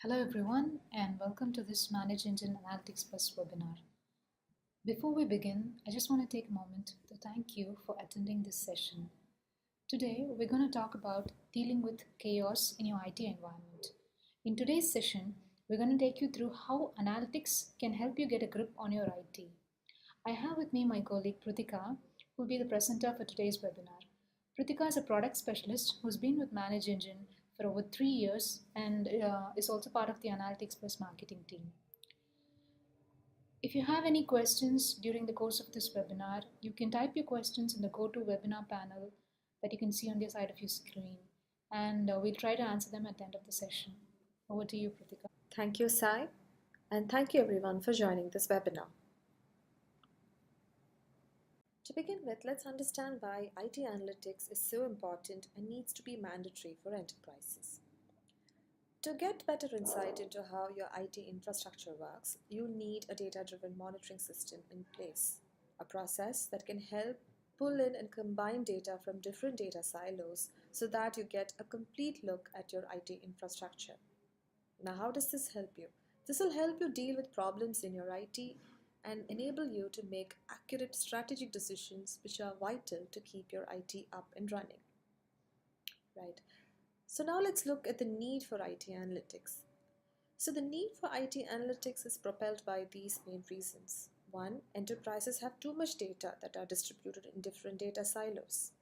Hello everyone and welcome to this ManageEngine Analytics Plus webinar. Before we begin, I just want to take a moment to thank you for attending this session. Today, we're going to talk about dealing with chaos in your IT environment. In today's session, we're going to take you through how analytics can help you get a grip on your IT. I have with me my colleague Pritika, who will be the presenter for today's webinar. Pritika is a product specialist who's been with ManageEngine for over 3 years and is also part of the Analytics Plus marketing team. If you have any questions during the course of this webinar, you can type your questions in the GoToWebinar panel that you can see on the side of your screen, and we'll try to answer them at the end of the session. Over to you, Pritika. Thank you, Sai, and thank you everyone for joining this webinar. To begin with, let's understand why IT analytics is so important and needs to be mandatory for enterprises. To get better insight into how your IT infrastructure works, you need a data-driven monitoring system in place, a process that can help pull in and combine data from different data silos so that you get a complete look at your IT infrastructure. Now, how does this help you? This will help you deal with problems in your IT and enable you to make accurate strategic decisions which are vital to keep your IT up and running. Right. So now let's look at the need for IT analytics. So the need for IT analytics is propelled by these main reasons. One, enterprises have too much data that are distributed in different data silos.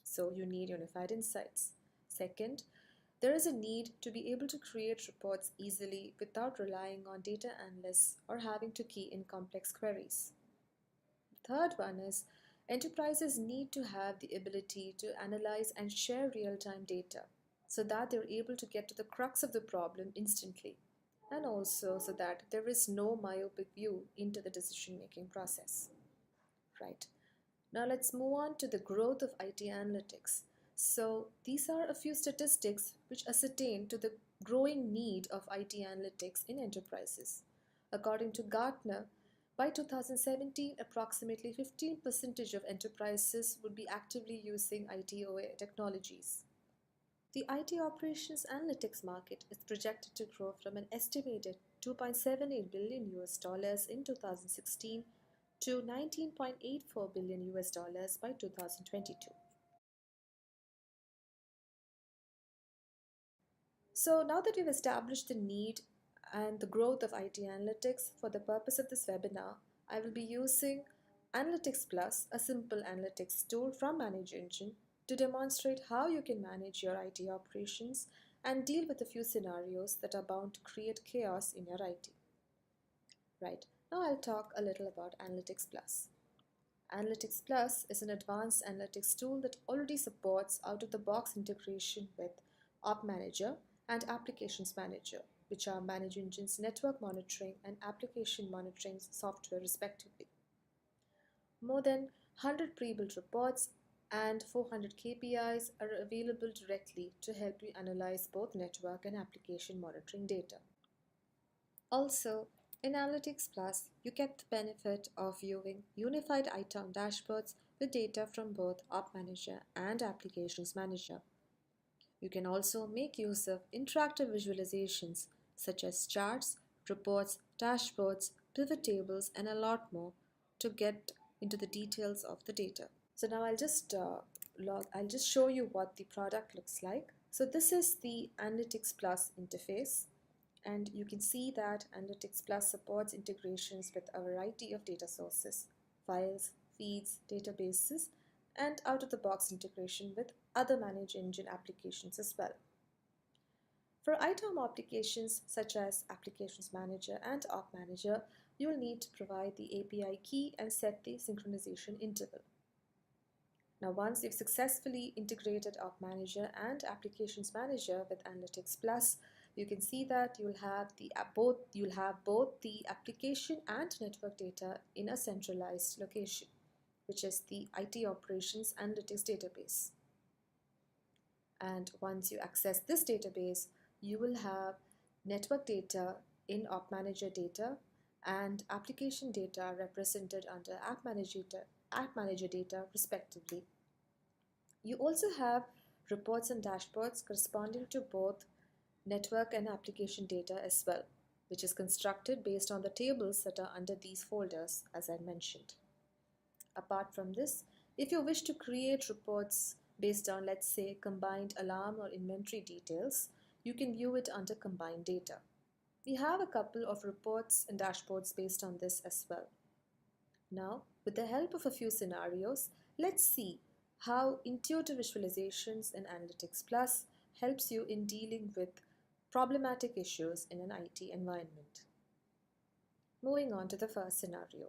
So you need unified insights. Second, there is a need to be able to create reports easily without relying on data analysts or having to key in complex queries. The third one is enterprises need to have the ability to analyze and share real-time data so that they're able to get to the crux of the problem instantly, and also so that there is no myopic view into the decision-making process. Right. Now let's move on to the growth of IT analytics. So these are a few statistics which ascertain to the growing need of IT analytics in enterprises. According to Gartner, by 2017, approximately 15% of enterprises would be actively using ITOA technologies. The IT operations analytics market is projected to grow from an estimated 2.78 billion US dollars in 2016 to 19.84 billion US dollars by 2022. So now that we've established the need and the growth of IT analytics, for the purpose of this webinar, I will be using Analytics Plus, a simple analytics tool from ManageEngine, to demonstrate how you can manage your IT operations and deal with a few scenarios that are bound to create chaos in your IT. Right, now I'll talk a little about Analytics Plus. Analytics Plus is an advanced analytics tool that already supports out-of-the-box integration with Op Manager and Applications Manager, which are ManageEngine's network monitoring and application monitoring software respectively. More than 100 pre-built reports and 400 KPIs are available directly to help you analyze both network and application monitoring data. Also, in Analytics Plus, you get the benefit of viewing unified item dashboards with data from both Op Manager and Applications Manager. You can also make use of interactive visualizations such as charts, reports, dashboards, pivot tables, and a lot more to get into the details of the data. So now I'll just show you what the product looks like. So this is the Analytics Plus interface, and you can see that Analytics Plus supports integrations with a variety of data sources, files, feeds, databases, and out-of-the-box integration with other ManageEngine applications as well. For ITOM applications such as Applications Manager and Op Manager, you will need to provide the API key and set the synchronization interval. Now, once you've successfully integrated Op Manager and Applications Manager with Analytics Plus, you can see that you'll have both the application and network data in a centralized location, which is the IT Operations Analytics database. And once you access this database, you will have network data in Op Manager data and application data represented under App Manager data respectively. You also have reports and dashboards corresponding to both network and application data as well, which is constructed based on the tables that are under these folders as I mentioned. Apart from this, if you wish to create reports based on, let's say, combined alarm or inventory details, you can view it under combined data. We have a couple of reports and dashboards based on this as well. Now, with the help of a few scenarios, let's see how intuitive visualizations in Analytics Plus helps you in dealing with problematic issues in an IT environment. Moving on to the first scenario.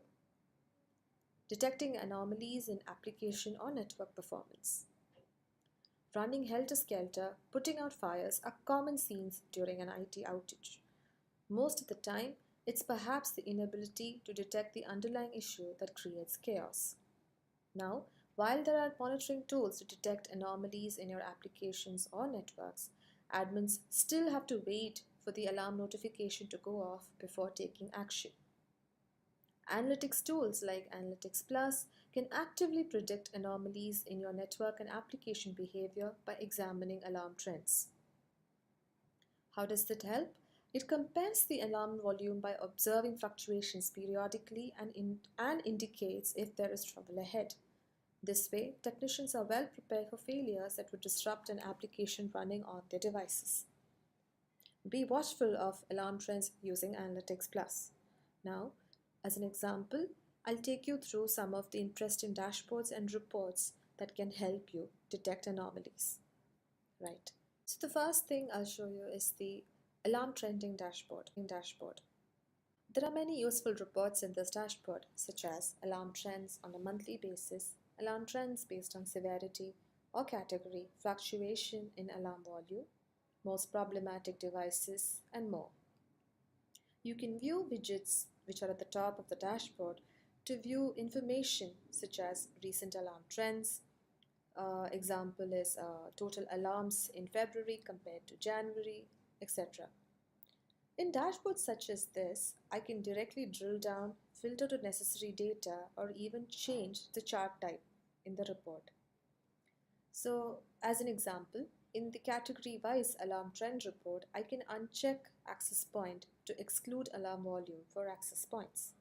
Detecting anomalies in application or network performance. Running helter-skelter, putting out fires are common scenes during an IT outage. Most of the time, it's perhaps the inability to detect the underlying issue that creates chaos. Now, while there are monitoring tools to detect anomalies in your applications or networks, admins still have to wait for the alarm notification to go off before taking action. Analytics tools like Analytics Plus can actively predict anomalies in your network and application behavior by examining alarm trends. How does that help? It compares the alarm volume by observing fluctuations periodically and indicates if there is trouble ahead. This way, technicians are well prepared for failures that would disrupt an application running on their devices. Be watchful of alarm trends using Analytics Plus. Now, as an example, I'll take you through some of the interesting dashboards and reports that can help you detect anomalies. Right. So the first thing I'll show you is the alarm trending dashboard. There are many useful reports in this dashboard, such as alarm trends on a monthly basis, alarm trends based on severity or category, fluctuation in alarm volume, most problematic devices, and more. You can view widgets which are at the top of the dashboard to view information such as recent alarm trends. Example is total alarms in February compared to January, etc. In dashboards such as this, I can directly drill down, filter to necessary data, or even change the chart type in the report. So, as an example, in the category-wise alarm trend report, I can uncheck access point to exclude alarm volume for access points.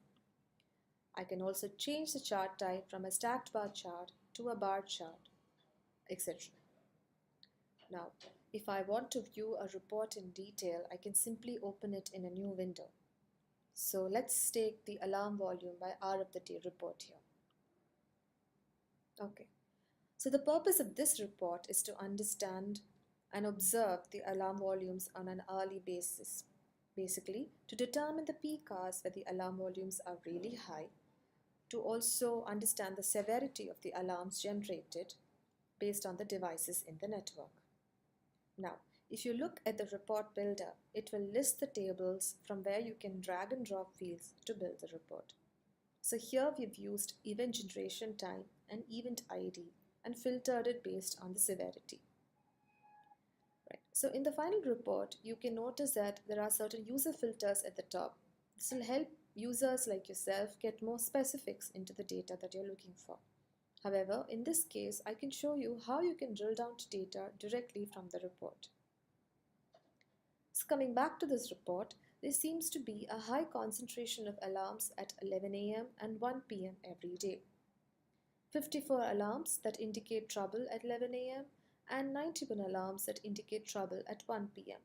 I can also change the chart type from a stacked bar chart to a bar chart, etc. Now, if I want to view a report in detail, I can simply open it in a new window. So let's take the alarm volume by hour of the day report here. Okay. So the purpose of this report is to understand and observe the alarm volumes on an hourly basis. Basically, to determine the peak hours where the alarm volumes are really high, to also understand the severity of the alarms generated based on the devices in the network. Now, if you look at the report builder, it will list the tables from where you can drag and drop fields to build the report. So here we've used event generation time and event ID and filtered it based on the severity. Right. So in the final report, you can notice that there are certain user filters at the top. This will help users like yourself get more specifics into the data that you're looking for. However, in this case, I can show you how you can drill down to data directly from the report. So coming back to this report, there seems to be a high concentration of alarms at 11 a.m. and 1 p.m. every day. 54 alarms that indicate trouble at 11 a.m. and 91 alarms that indicate trouble at 1 p.m.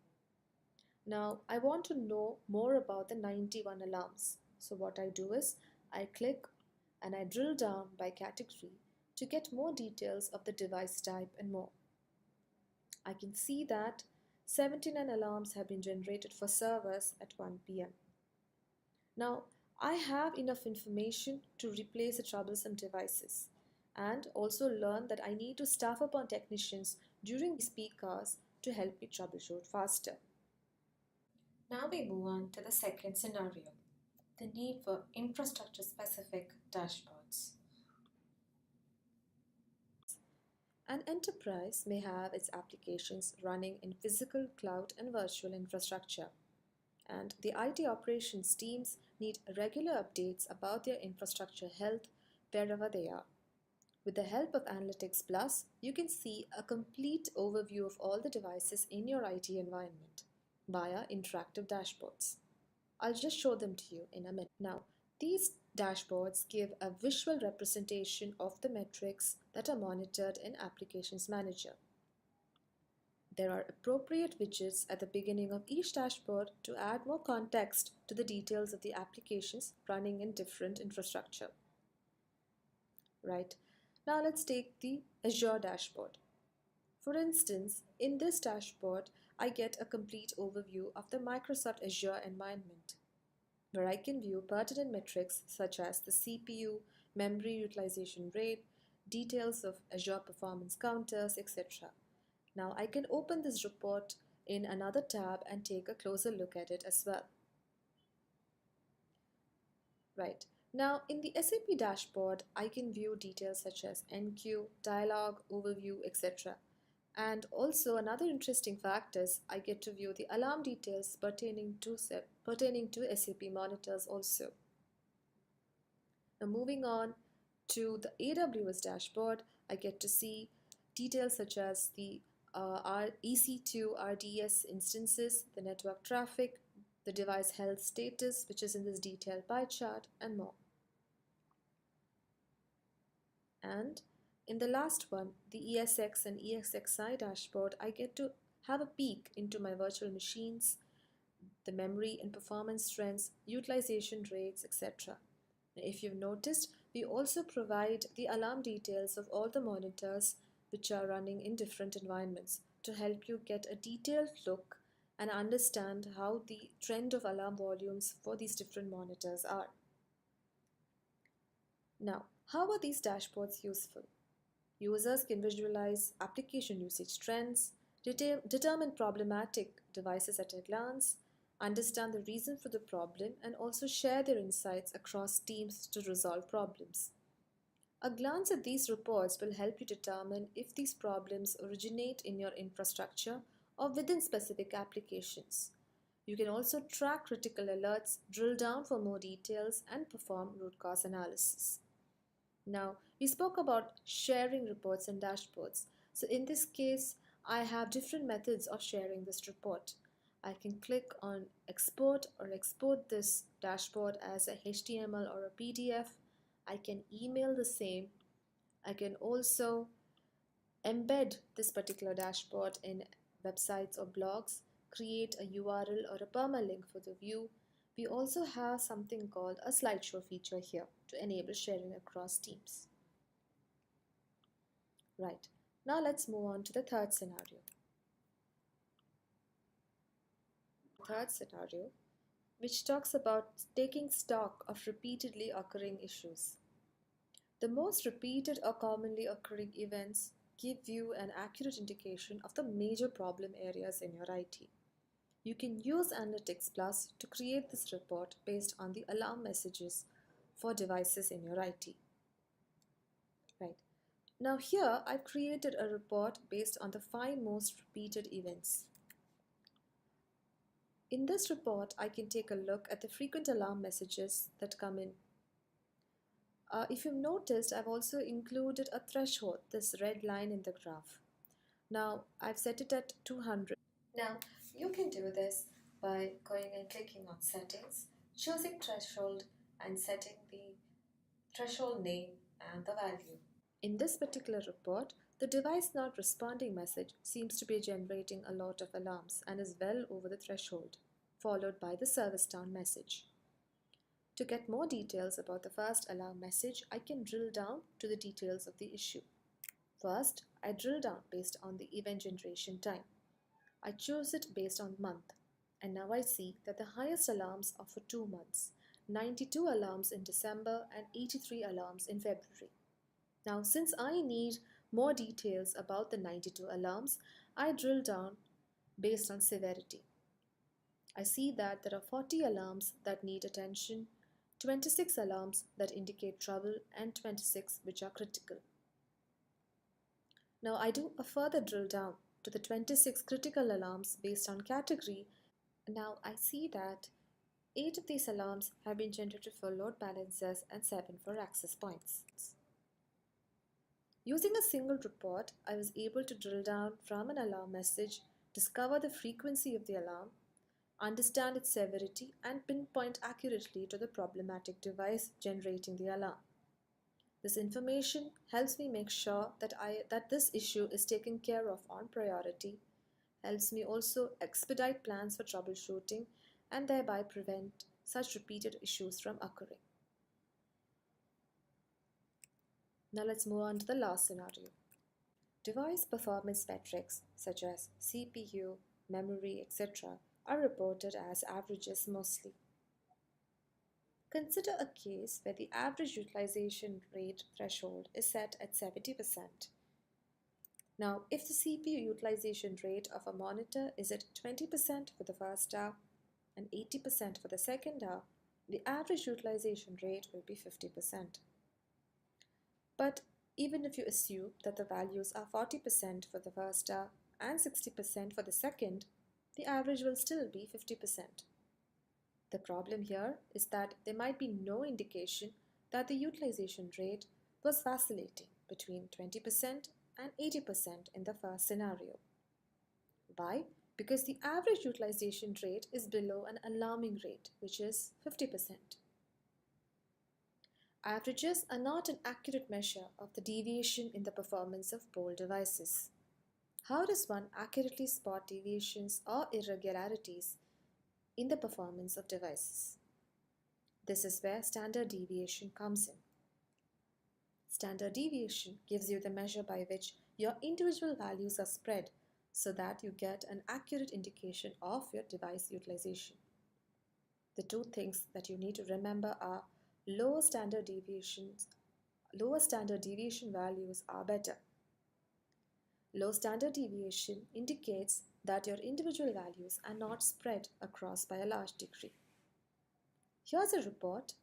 Now, I want to know more about the 91 alarms. So what I do is, I click and I drill down by category to get more details of the device type and more. I can see that 79 alarms have been generated for servers at 1 p.m. Now, I have enough information to replace the troublesome devices and also learn that I need to staff up on technicians during these peak hours to help me troubleshoot faster. Now we move on to the second scenario, the need for infrastructure-specific dashboards. An enterprise may have its applications running in physical, cloud, and virtual infrastructure, and the IT operations teams need regular updates about their infrastructure health wherever they are. With the help of Analytics Plus, you can see a complete overview of all the devices in your IT environment. via interactive dashboards. I'll just show them to you in a minute. Now, these dashboards give a visual representation of the metrics that are monitored in Applications Manager. There are appropriate widgets at the beginning of each dashboard to add more context to the details of the applications running in different infrastructure. Right. Now let's take the Azure dashboard. For instance, in this dashboard, I get a complete overview of the Microsoft Azure environment, where I can view pertinent metrics such as the CPU, memory utilization rate, details of Azure performance counters, etc. Now I can open this report in another tab and take a closer look at it as well. Right. Now in the SAP dashboard, I can view details such as NQ, dialog, overview, etc. And also another interesting fact is I get to view the alarm details pertaining to SAP monitors also. Now moving on to the AWS dashboard, I get to see details such as the EC2 RDS instances, the network traffic, the device health status, which is in this detailed pie chart, and more. And in the last one, the ESX and ESXi dashboard, I get to have a peek into my virtual machines, the memory and performance trends, utilization rates, etc. If you've noticed, we also provide the alarm details of all the monitors which are running in different environments to help you get a detailed look and understand how the trend of alarm volumes for these different monitors are. Now, how are these dashboards useful? Users can visualize application usage trends, determine problematic devices at a glance, understand the reason for the problem, and also share their insights across teams to resolve problems. A glance at these reports will help you determine if these problems originate in your infrastructure or within specific applications. You can also track critical alerts, drill down for more details, and perform root cause analysis. Now, we spoke about sharing reports and dashboards. So in this case, I have different methods of sharing this report. I can click on export or export this dashboard as a HTML or a PDF. I can email the same. I can also embed this particular dashboard in websites or blogs, create a URL or a permalink for the view. We also have something called a slideshow feature here to enable sharing across teams. Right, now let's move on to the third scenario. Third scenario, which talks about taking stock of repeatedly occurring issues. The most repeated or commonly occurring events give you an accurate indication of the major problem areas in your IT. You can use Analytics Plus to create this report based on the alarm messages for devices in your IT. Right. Now here I've created a report based on the 5 most repeated events. In this report, I can take a look at the frequent alarm messages that come in. If you've noticed, I've also included a threshold, this red line in the graph. Now, I've set it at 200. Now, you can do this by going and clicking on Settings, choosing Threshold, and setting the threshold name and the value. In this particular report, the device not responding message seems to be generating a lot of alarms and is well over the threshold, followed by the service down message. To get more details about the first alarm message, I can drill down to the details of the issue. First, I drill down based on the event generation time. I choose it based on month, and now I see that the highest alarms are for 2 months, 92 alarms in December and 83 alarms in February. Now, since I need more details about the 92 alarms, I drill down based on severity. I see that there are 40 alarms that need attention, 26 alarms that indicate trouble, and 26 which are critical. Now I do a further drill down to the 26 critical alarms based on category. Now I see that 8 of these alarms have been generated for load balancers and 7 for access points. Using a single report, I was able to drill down from an alarm message, discover the frequency of the alarm, understand its severity, and pinpoint accurately to the problematic device generating the alarm. This information helps me make sure that this issue is taken care of on priority, helps me also expedite plans for troubleshooting, and thereby prevent such repeated issues from occurring. Now let's move on to the last scenario. Device performance metrics such as CPU, memory, etc. are reported as averages mostly. Consider a case where the average utilization rate threshold is set at 70%. Now, if the CPU utilization rate of a monitor is at 20% for the first hour and 80% for the second hour, the average utilization rate will be 50%. But even if you assume that the values are 40% for the first hour and 60% for the second, the average will still be 50%. The problem here is that there might be no indication that the utilization rate was vacillating between 20% and 80% in the first scenario. Why? Because the average utilization rate is below an alarming rate, which is 50%. Averages are not an accurate measure of the deviation in the performance of poll devices. How does one accurately spot deviations or irregularities in the performance of devices? This is where standard deviation comes in. Standard deviation gives you the measure by which your individual values are spread so that you get an accurate indication of your device utilization. The two things that you need to remember are lower standard deviation values are better. Low standard deviation indicates that your individual values are not spread across by a large degree. Here's a report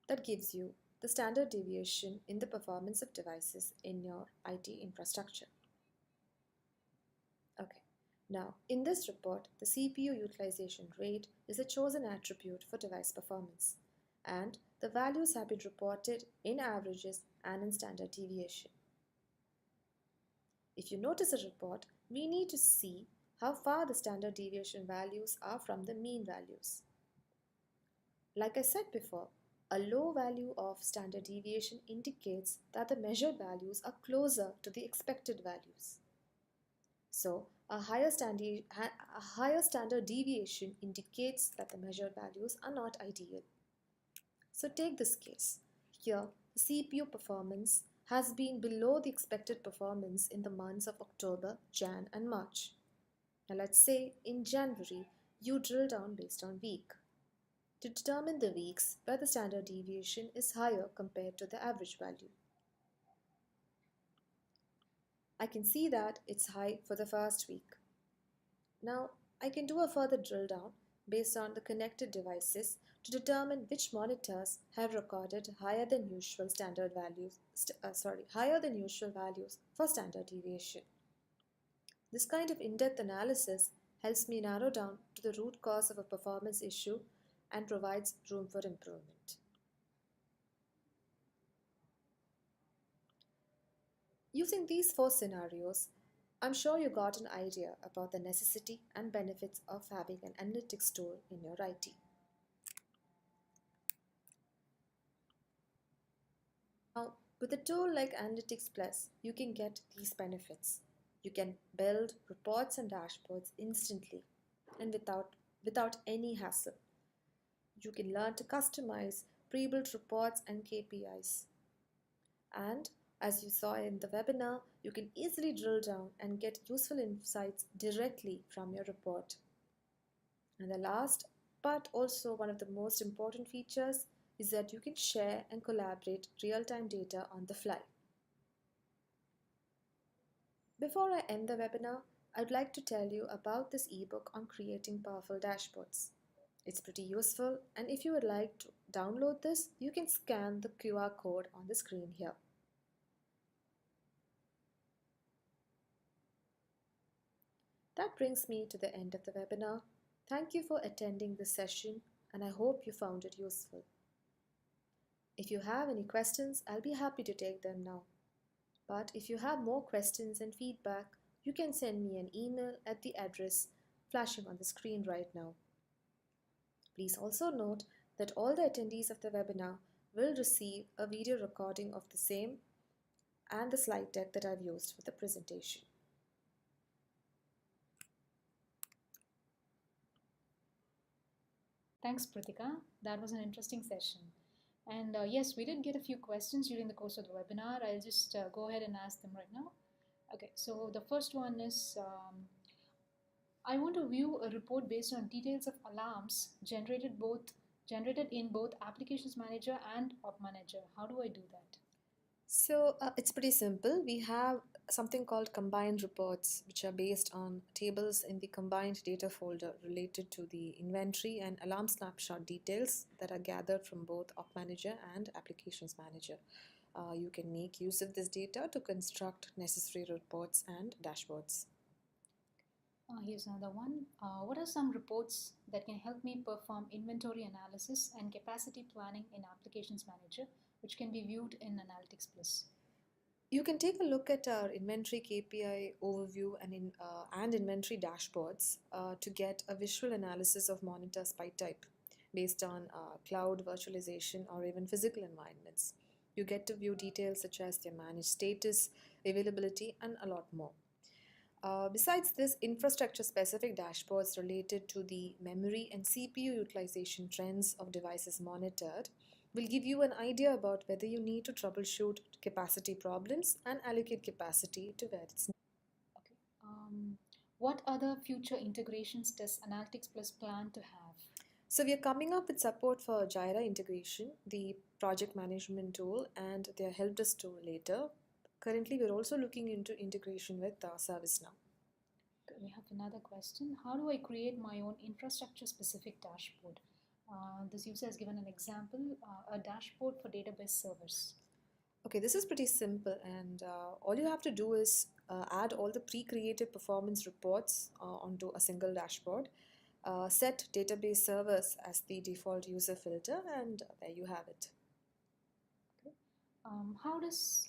that gives you the standard deviation in the performance of devices in your IT infrastructure. Okay, now in this report, the CPU utilization rate is a chosen attribute for device performance, and the values have been reported in averages and in standard deviation. If you notice a report, we need to see how far the standard deviation values are from the mean values. Like I said before, a low value of standard deviation indicates that the measured values are closer to the expected values. So, a higher standard deviation indicates that the measured values are not ideal. So take this case. Here, the CPU performance has been below the expected performance in the months of October, Jan and March. Now let's say in January, you drill down based on week to determine the weeks where the standard deviation is higher compared to the average value. I can see that it's high for the first week. Now I can do a further drill down based on the connected devices to determine which monitors have recorded higher than usual values for standard deviation. This kind of in-depth analysis helps me narrow down to the root cause of a performance issue and provides room for improvement. Using these 4 scenarios, I'm sure you got an idea about the necessity and benefits of having an analytics tool in your IT. Now, with a tool like Analytics Plus, you can get these benefits. You can build reports and dashboards instantly and without any hassle. You can learn to customize pre-built reports and KPIs. And as you saw in the webinar, you can easily drill down and get useful insights directly from your report. And the last, but also one of the most important features, is that you can share and collaborate real-time data on the fly. Before I end the webinar, I'd like to tell you about this ebook on creating powerful dashboards. It's pretty useful, and if you would like to download this, you can scan the QR code on the screen here. That brings me to the end of the webinar. Thank you for attending this session, and I hope you found it useful. If you have any questions, I'll be happy to take them now. But if you have more questions and feedback, you can send me an email at the address flashing on the screen right now. Please also note that all the attendees of the webinar will receive a video recording of the same and the slide deck that I've used for the presentation. Thanks, Pritika. That was an interesting session. And yes, we did get a few questions during the course of the webinar. I'll just go ahead and ask them right now. Okay, so the first one is I want to view a report based on details of alarms generated in both Applications Manager and Op Manager. How do I do that? So it's pretty simple. We have something called combined reports, which are based on tables in the combined data folder related to the inventory and alarm snapshot details that are gathered from both Op Manager and Applications Manager. You can make use of this data to construct necessary reports and dashboards. Here's another one. What are some reports that can help me perform inventory analysis and capacity planning in Applications Manager, which can be viewed in Analytics Plus? You can take a look at our inventory KPI overview and inventory dashboards to get a visual analysis of monitors by type based on cloud virtualization or even physical environments. You get to view details such as their managed status, availability, and a lot more. Besides this, infrastructure-specific dashboards related to the memory and CPU utilization trends of devices monitored will give you an idea about whether you need to troubleshoot capacity problems and allocate capacity to where it's needed. Okay. What other future integrations does Analytics Plus plan to have? So we are coming up with support for Jira integration, the project management tool, and their help desk tool later. Currently, we're also looking into integration with ServiceNow. We have another question. How do I create my own infrastructure specific dashboard? This user has given an example, a dashboard for database servers. Okay, this is pretty simple, and all you have to do is add all the pre-created performance reports onto a single dashboard. Set database servers as the default user filter, and there you have it.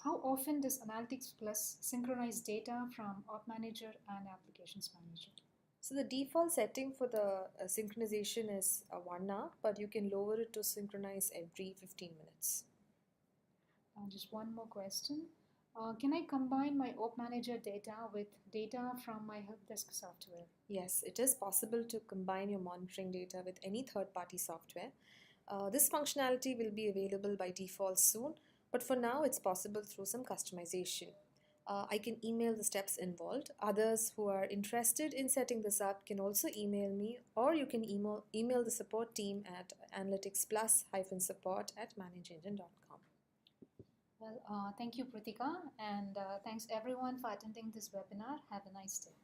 How often does Analytics Plus synchronize data from Op Manager and Applications Manager? So the default setting for the synchronization is 1 hour, but you can lower it to synchronize every 15 minutes. Just one more question. Can I combine my Op Manager data with data from my help desk software? Yes, it is possible to combine your monitoring data with any third-party software. This functionality will be available by default soon, but for now it's possible through some customization. I can email the steps involved. Others who are interested in setting this up can also email me, or you can email the support team at analyticsplus-support@manageengine.com. Well, thank you, Pritika, and thanks everyone for attending this webinar. Have a nice day.